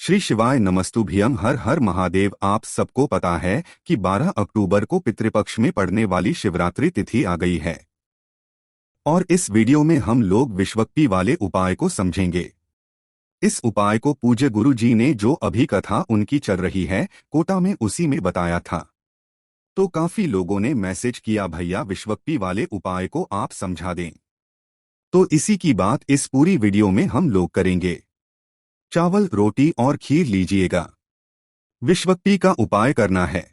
श्री शिवाय नमस्तुभ्यम। हर हर महादेव। आप सबको पता है कि 12 अक्टूबर को पितृपक्ष में पड़ने वाली शिवरात्रि तिथि आ गई है और इस वीडियो में हम लोग विश्वक्ति वाले उपाय को समझेंगे। इस उपाय को पूज्य गुरु जी ने जो अभी कथा उनकी चल रही है कोटा में उसी में बताया था। तो काफी लोगों ने मैसेज किया, भैया विश्वक्ति वाले उपाय को आप समझा दें। तो इसी की बात इस पूरी वीडियो में हम लोग करेंगे। चावल, रोटी और खीर लीजिएगा। विश्वक्ति का उपाय करना है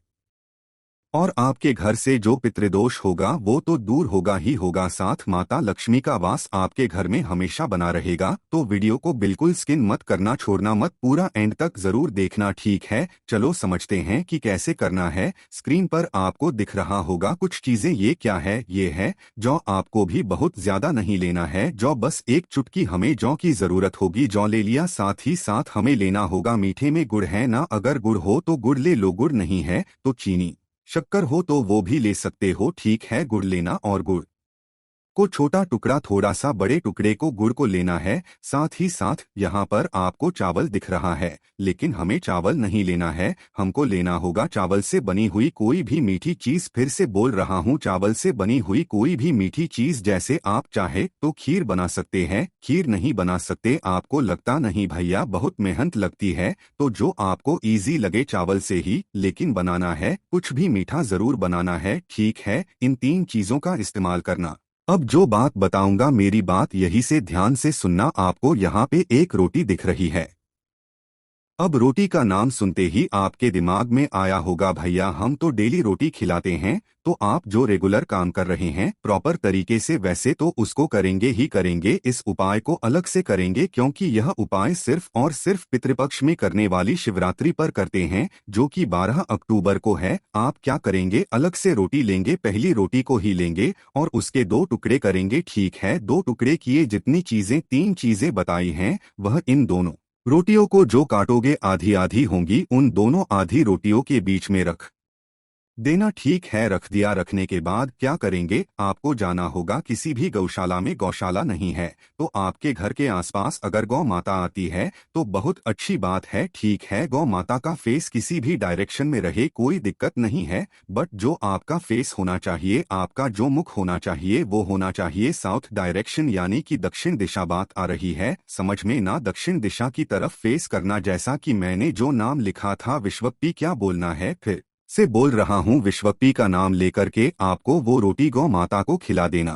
और आपके घर से जो पितृदोष होगा वो तो दूर होगा ही होगा, साथ माता लक्ष्मी का वास आपके घर में हमेशा बना रहेगा। तो वीडियो को बिल्कुल स्किप मत करना, छोड़ना मत, पूरा एंड तक जरूर देखना, ठीक है। चलो समझते हैं कि कैसे करना है। स्क्रीन पर आपको दिख रहा होगा कुछ चीजें। ये क्या है? ये है जौ। आपको भी बहुत ज्यादा नहीं लेना है जौ, बस एक चुटकी हमें जौ की जरूरत होगी। जौ ले लिया। साथ ही साथ हमें लेना होगा, मीठे में गुड़ है ना? अगर गुड़ हो तो गुड़ ले लो, गुड़ नहीं है तो चीनी शक्कर हो तो वो भी ले सकते हो, ठीक है। गुड़ लेना और गुड़ को छोटा टुकड़ा, थोड़ा सा बड़े टुकड़े को गुड़ को लेना है। साथ ही साथ यहाँ पर आपको चावल दिख रहा है, लेकिन हमें चावल नहीं लेना है। हमको लेना होगा चावल से बनी हुई कोई भी मीठी चीज। फिर से बोल रहा हूँ, चावल से बनी हुई कोई भी मीठी चीज। जैसे आप चाहे तो खीर बना सकते हैं। खीर नहीं बना सकते? आपको लगता नहीं भैया बहुत मेहनत लगती है, तो जो आपको इजी लगे चावल से ही, लेकिन बनाना है कुछ भी मीठा जरूर बनाना है, ठीक है। इन 3 चीजों का इस्तेमाल करना। अब जो बात बताऊंगा मेरी बात यही से ध्यान से सुनना। आपको यहाँ पे एक रोटी दिख रही है। अब रोटी का नाम सुनते ही आपके दिमाग में आया होगा, भैया हम तो डेली रोटी खिलाते हैं। तो आप जो रेगुलर काम कर रहे हैं प्रॉपर तरीके से, वैसे तो उसको करेंगे ही करेंगे। इस उपाय को अलग से करेंगे क्योंकि यह उपाय सिर्फ और सिर्फ पितृपक्ष में करने वाली शिवरात्रि पर करते हैं, जो कि 12 अक्टूबर को है। आप क्या करेंगे, अलग से रोटी लेंगे, पहली रोटी को ही लेंगे और उसके 2 टुकड़े करेंगे, ठीक है। 2 टुकड़े किए। जितनी चीजें 3 चीजें बताई हैं वह इन दोनों रोटियों को जो काटोगे आधी आधी होंगी, उन दोनों आधी रोटियों के बीच में रख देना, ठीक है। रख दिया। रखने के बाद क्या करेंगे, आपको जाना होगा किसी भी गौशाला में। गौशाला नहीं है तो आपके घर के आसपास अगर गौ माता आती है तो बहुत अच्छी बात है, ठीक है। गौ माता का फेस किसी भी डायरेक्शन में रहे, कोई दिक्कत नहीं है, बट जो आपका फेस होना चाहिए, आपका जो मुख होना चाहिए वो होना चाहिए साउथ डायरेक्शन, यानी कि दक्षिण दिशा। बात आ रही है समझ में ना? दक्षिण दिशा की तरफ फेस करना। जैसा कि मैंने जो नाम लिखा था विश्वक्ति, क्या बोलना है फिर से बोल रहा हूँ, विश्वक्ति का नाम लेकर के आपको वो रोटी गौ माता को खिला देना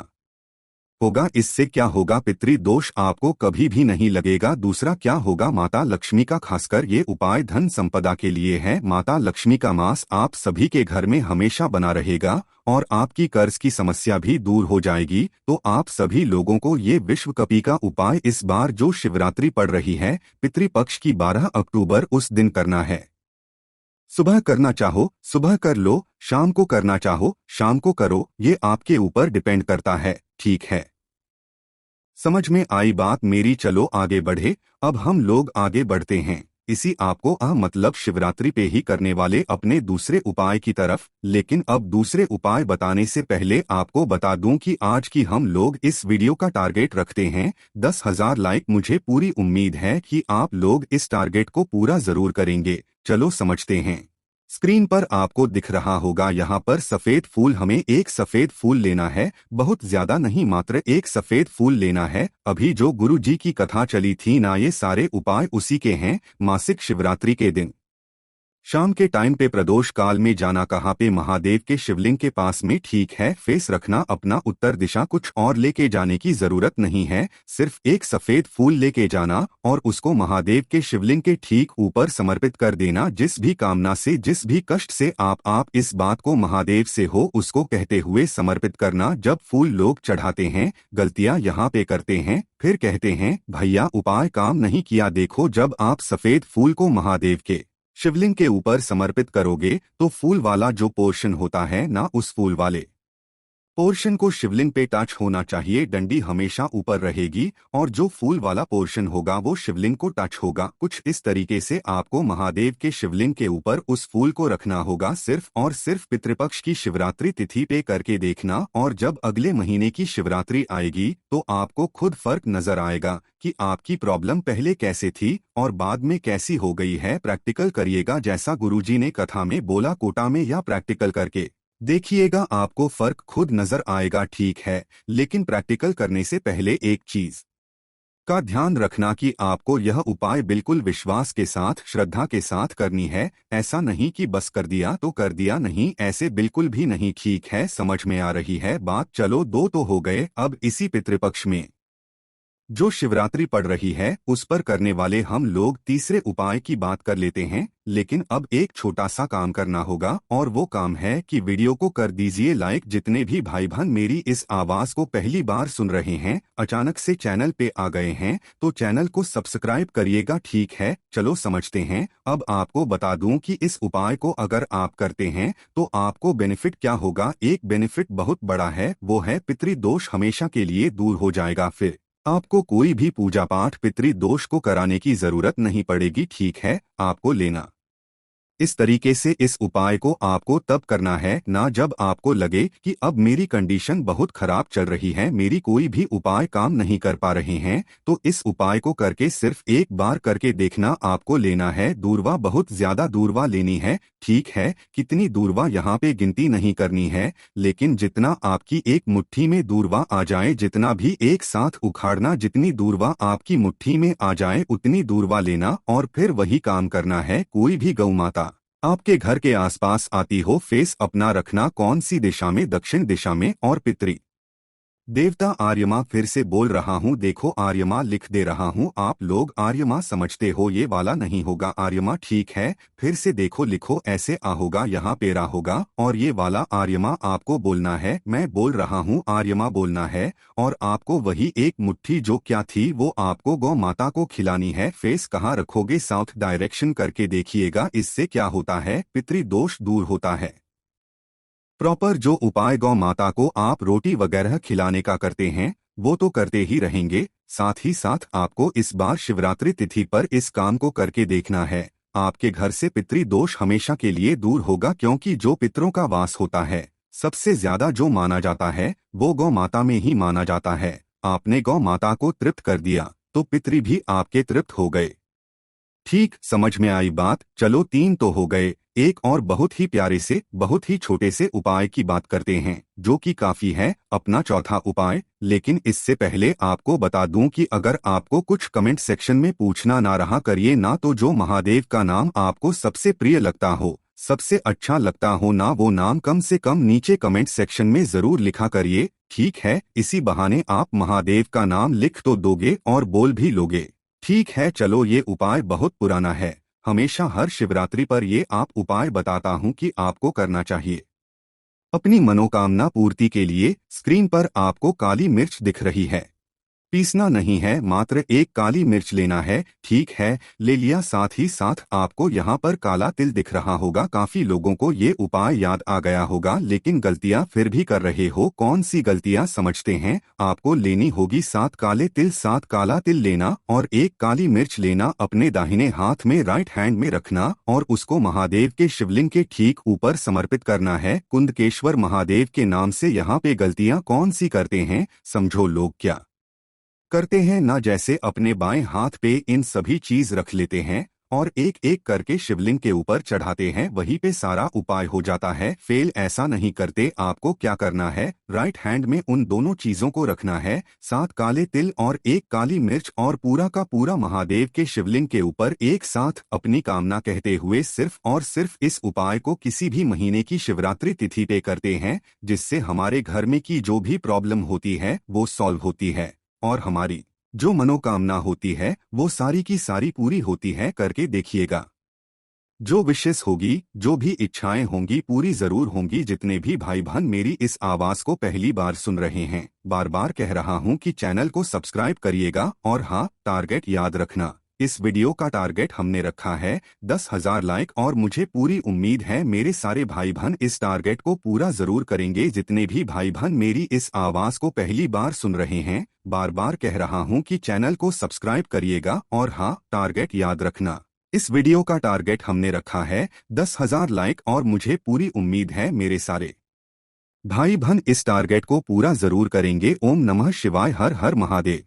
होगा। इससे क्या होगा, पितृ दोष आपको कभी भी नहीं लगेगा। दूसरा क्या होगा, माता लक्ष्मी का, खासकर ये उपाय धन संपदा के लिए है। माता लक्ष्मी का मास आप सभी के घर में हमेशा बना रहेगा और आपकी कर्ज की समस्या भी दूर हो जाएगी। तो आप सभी लोगों को ये विश्वकपि का उपाय इस बार जो शिवरात्रि पड़ रही है पितृपक्ष की 12 अक्टूबर उस दिन करना है। सुबह करना चाहो सुबह कर लो, शाम को करना चाहो शाम को करो, ये आपके ऊपर डिपेंड करता है, ठीक है। समझ में आई बात मेरी? चलो आगे बढ़े। अब हम लोग आगे बढ़ते हैं इसी आपको मतलब शिवरात्रि पे ही करने वाले अपने दूसरे उपाय की तरफ। लेकिन अब दूसरे उपाय बताने से पहले आपको बता दूं कि आज की हम लोग इस वीडियो का टारगेट रखते हैं 10,000 लाइक। मुझे पूरी उम्मीद है कि आप लोग इस टारगेट को पूरा जरूर करेंगे। चलो समझते हैं। स्क्रीन पर आपको दिख रहा होगा यहाँ पर सफेद फूल। हमें एक सफेद फूल लेना है, बहुत ज्यादा नहीं, मात्र एक सफेद फूल लेना है। अभी जो गुरु जी की कथा चली थी ना, ये सारे उपाय उसी के हैं। मासिक शिवरात्रि के दिन शाम के टाइम पे प्रदोष काल में जाना, कहाँ पे? महादेव के शिवलिंग के पास में, ठीक है। फेस रखना अपना उत्तर दिशा, कुछ और लेके जाने की जरूरत नहीं है। सिर्फ एक सफेद फूल लेके जाना और उसको महादेव के शिवलिंग के ठीक ऊपर समर्पित कर देना। जिस भी कामना से, जिस भी कष्ट से आप इस बात को महादेव से हो उसको कहते हुए समर्पित करना। जब फूल लोग चढ़ाते हैं, गलतियां यहाँ पे करते हैं, फिर कहते हैं भैया उपाय काम नहीं किया। देखो, जब आप सफेद फूल को महादेव के शिवलिंग के ऊपर समर्पित करोगे तो फूल वाला जो पोर्शन होता है ना, उस फूल वाले पोर्शन को शिवलिंग पे टच होना चाहिए। डंडी हमेशा ऊपर रहेगी और जो फूल वाला पोर्शन होगा वो शिवलिंग को टच होगा। कुछ इस तरीके से आपको महादेव के शिवलिंग के ऊपर उस फूल को रखना होगा। सिर्फ और सिर्फ पितृपक्ष की शिवरात्रि तिथि पे करके देखना, और जब अगले महीने की शिवरात्रि आएगी तो आपको खुद फर्क नजर आएगा कि आपकी प्रॉब्लम पहले कैसे थी और बाद में कैसी हो गई है। प्रैक्टिकल करिएगा, जैसा गुरुजी ने कथा में बोला, कोटा में या प्रैक्टिकल करके देखिएगा, आपको फर्क खुद नजर आएगा। ठीक है, लेकिन प्रैक्टिकल करने से पहले एक चीज का ध्यान रखना कि आपको यह उपाय बिल्कुल विश्वास के साथ, श्रद्धा के साथ करनी है। ऐसा नहीं कि बस कर दिया तो कर दिया, नहीं, ऐसे बिल्कुल भी नहीं। ठीक है, समझ में आ रही है बात। चलो, 2 तो हो गए। अब इसी पितृपक्ष में जो शिवरात्रि पड़ रही है उस पर करने वाले हम लोग तीसरे उपाय की बात कर लेते हैं। लेकिन अब एक छोटा सा काम करना होगा, और वो काम है कि वीडियो को कर दीजिए लाइक। जितने भी भाई बहन मेरी इस आवाज को पहली बार सुन रहे हैं, अचानक से चैनल पे आ गए हैं, तो चैनल को सब्सक्राइब करिएगा। ठीक है, चलो समझते हैं। अब आपको बता दूं कि इस उपाय को अगर आप करते हैं तो आपको बेनिफिट क्या होगा। एक बेनिफिट बहुत बड़ा है, वो है पितृदोष हमेशा के लिए दूर हो जाएगा। फिर आपको कोई भी पूजा पाठ पितृदोष को कराने की जरूरत नहीं पड़ेगी। ठीक है, आपको लेना इस तरीके से इस उपाय को आपको तब करना है ना जब आपको लगे कि अब मेरी कंडीशन बहुत खराब चल रही है, मेरी कोई भी उपाय काम नहीं कर पा रहे हैं। तो इस उपाय को करके सिर्फ एक बार करके देखना। आपको लेना है दूर्वा, बहुत ज्यादा दूर्वा लेनी है। ठीक है, कितनी दूर्वा यहाँ पे गिनती नहीं करनी है, लेकिन जितना आपकी एक मुट्ठी में दूर्वा आ जाए, जितना भी एक साथ उखाड़ना, जितनी दूर्वा आपकी मुट्ठी में आ जाए उतनी दूर्वा लेना। और फिर वही काम करना है। कोई भी गौ माता आपके घर के आसपास आती हो, फेस अपना रखना कौन सी दिशा में, दक्षिण दिशा में। और पितृ देवता आर्यमा, फिर से बोल रहा हूँ, देखो आर्यमा लिख दे रहा हूँ। आप लोग आर्यमा समझते हो, ये वाला नहीं होगा आर्यमा। ठीक है, फिर से देखो, लिखो ऐसे आ होगा, यहाँ पेरा होगा, और ये वाला आर्यमा आपको बोलना है। मैं बोल रहा हूँ आर्यमा बोलना है, और आपको वही एक मुट्ठी जो क्या थी वो आपको गौ माता को खिलानी है। फेस कहाँ रखोगे, साउथ डायरेक्शन करके देखिएगा। इससे क्या होता है, पितृदोष दूर होता है। प्रॉपर जो उपाय गौ माता को आप रोटी वगैरह खिलाने का करते हैं वो तो करते ही रहेंगे, साथ ही साथ आपको इस बार शिवरात्रि तिथि पर इस काम को करके देखना है। आपके घर से पितृदोष हमेशा के लिए दूर होगा, क्योंकि जो पितरों का वास होता है सबसे ज्यादा जो माना जाता है वो गौ माता में ही माना जाता है। आपने गौ माता को तृप्त कर दिया तो पितृ भी आपके तृप्त हो गए। ठीक समझ में आई बात। चलो, 3 तो हो गए। एक और बहुत ही प्यारे से, बहुत ही छोटे से उपाय की बात करते हैं, जो कि काफी है, अपना चौथा उपाय। लेकिन इससे पहले आपको बता दूं कि अगर आपको कुछ कमेंट सेक्शन में पूछना ना रहा करिए ना, तो जो महादेव का नाम आपको सबसे प्रिय लगता हो, सबसे अच्छा लगता हो ना, वो नाम कम से कम नीचे कमेंट सेक्शन में जरूर लिखा करिए। ठीक है, इसी बहाने आप महादेव का नाम लिख तो दोगे और बोल भी लोगे। ठीक है, चलो, ये उपाय बहुत पुराना है, हमेशा हर शिवरात्रि पर ये आप उपाय बताता हूँ कि आपको करना चाहिए। अपनी मनोकामना पूर्ति के लिए स्क्रीन पर आपको काली मिर्च दिख रही है, पीसना नहीं है, मात्र एक काली मिर्च लेना है। ठीक है, ले लिया। साथ ही साथ आपको यहाँ पर काला तिल दिख रहा होगा। काफी लोगों को ये उपाय याद आ गया होगा, लेकिन गलतियाँ फिर भी कर रहे हो। कौन सी गलतियाँ समझते हैं। आपको लेनी होगी 7 काले तिल, 7 काला तिल लेना और एक काली मिर्च लेना, अपने दाहिने हाथ में राइट हैंड में रखना और उसको महादेव के शिवलिंग के ठीक ऊपर समर्पित करना है। कुंदकेश्वर महादेव के नाम से। यहाँ पे गलतियाँ कौन सी करते हैं समझो। लोग क्या करते हैं ना, जैसे अपने बाएं हाथ पे इन सभी चीज रख लेते हैं और एक एक करके शिवलिंग के ऊपर चढ़ाते हैं, वहीं पे सारा उपाय हो जाता है फेल। ऐसा नहीं करते। आपको क्या करना है, राइट हैंड में उन दोनों चीजों को रखना है, 7 काले तिल और एक काली मिर्च, और पूरा का पूरा महादेव के शिवलिंग के ऊपर एक साथ अपनी कामना कहते हुए सिर्फ और सिर्फ इस उपाय को किसी भी महीने की शिवरात्रि तिथि पे करते हैं, जिससे हमारे घर में की जो भी प्रॉब्लम होती है वो सॉल्व होती है और हमारी जो मनोकामना होती है वो सारी की सारी पूरी होती है। करके देखिएगा, जो विशेष होगी, जो भी इच्छाएं होंगी पूरी जरूर होंगी। जितने भी भाई बहन मेरी इस आवाज को पहली बार सुन रहे हैं, बार बार कह रहा हूं कि चैनल को सब्सक्राइब करिएगा। और हाँ, टारगेट याद रखना, इस वीडियो का टारगेट हमने रखा है 10,000 लाइक और मुझे पूरी उम्मीद है मेरे सारे भाई बहन इस टारगेट को पूरा जरूर करेंगे। जितने भी भाई बहन मेरी इस आवाज को पहली बार सुन रहे हैं, बार बार कह रहा हूं कि चैनल को सब्सक्राइब करिएगा और हाँ, टारगेट याद रखना। इस वीडियो का टारगेट हमने रखा है 10,000 लाइक और मुझे पूरी उम्मीद है मेरे सारे भाई बहन इस टारगेट को पूरा जरूर करेंगे। ओम नमः शिवाय, हर हर महादेव।